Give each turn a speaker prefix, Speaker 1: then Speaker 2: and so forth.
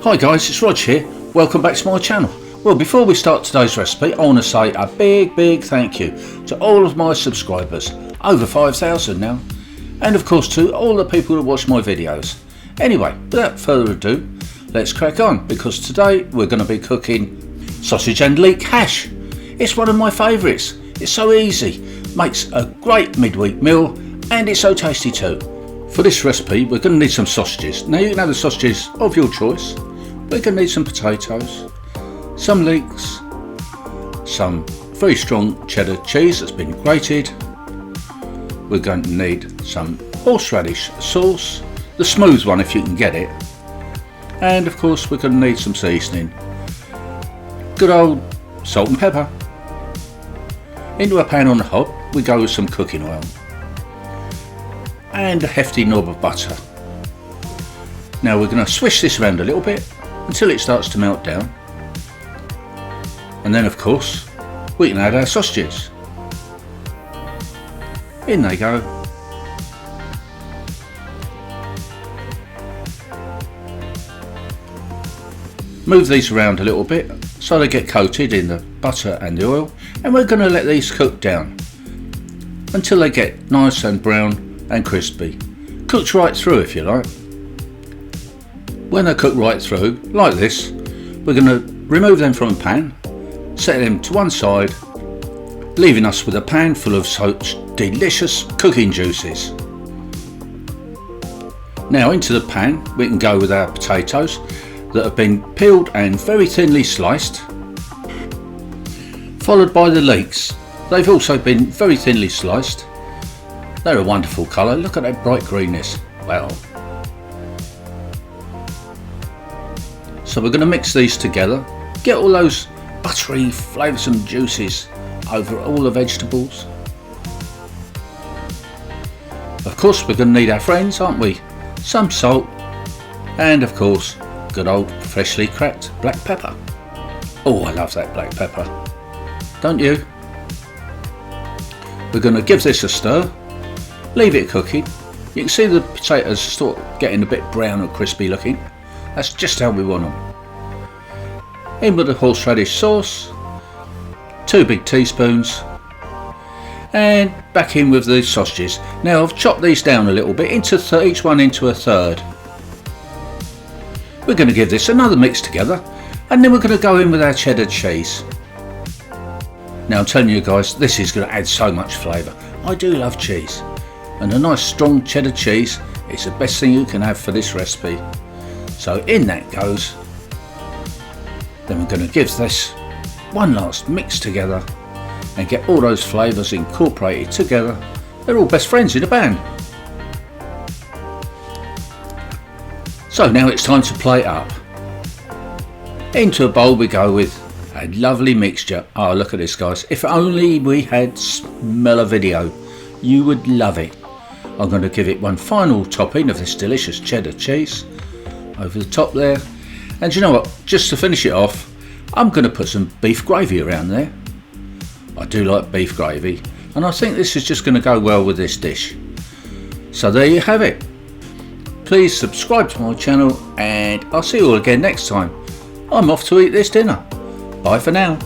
Speaker 1: Hi guys, it's Rog here. Welcome back to my channel. Well, before we start today's recipe, I want to say a big thank you to all of my subscribers, over 5,000 now, and of course to all the people that watch my videos. Anyway, without further ado, let's crack on, because today we're going to be cooking sausage and leek hash. It's one of my favourites. It's so easy, makes a great midweek meal, and it's so tasty too. For this recipe we're going to need some sausages. Now you can have the sausages of your choice. We're going to need some potatoes, some leeks, some very strong cheddar cheese that's been grated. We're going to need some horseradish sauce, the smooth one if you can get it, and of course we're going to need some seasoning, good old salt and pepper. Into a pan on the hob we go with some cooking oil and a hefty knob of butter. Now we're going to swish this around a little bit until it starts to melt down, and then of course we can add our sausages. In they go. Move these around a little bit so they get coated in the butter and the oil, and we're going to let these cook down until they get nice and brown and crispy. Cooked right through if you like. When they're cooked right through, like this, we're going to remove them from the pan, set them to one side, leaving us with a pan full of such delicious cooking juices. Now into the pan we can go with our potatoes that have been peeled and very thinly sliced, followed by the leeks. They've also been very thinly sliced. They're a wonderful colour, look at that bright greenness, wow. So we're going to mix these together, get all those buttery, flavoursome juices over all the vegetables. Of course we're going to need our friends, aren't we? Some salt, and of course good old freshly cracked black pepper. Oh, I love that black pepper, don't you? We're going to give this a stir, leave it cooking. You can see the potatoes start getting a bit brown and crispy looking. That's just how we want them. In with the horseradish sauce, 2 big teaspoons, and back in with the sausages. Now I've chopped these down a little bit into each one into a third. We're going to give this another mix together, and then we're going to go in with our cheddar cheese. Now I'm telling you guys, this is going to add so much flavour. I do love cheese, and a nice strong cheddar cheese is the best thing you can have for this recipe. So in that goes. Then we're going to give this one last mix together and get all those flavours incorporated together. They're all best friends in a band. So now it's time to plate up. Into a bowl we go with a lovely mixture. Oh, look at this guys, if only we had smell-o-video, you would love it. I'm going to give it one final topping of this delicious cheddar cheese over the top there, and you know what, just to finish it off I'm going to put some beef gravy around there. I do like beef gravy, and I think this is just going to go well with this dish. So there you have it. Please subscribe to my channel, and I'll see you all again next time. I'm off to eat this dinner. Bye for now.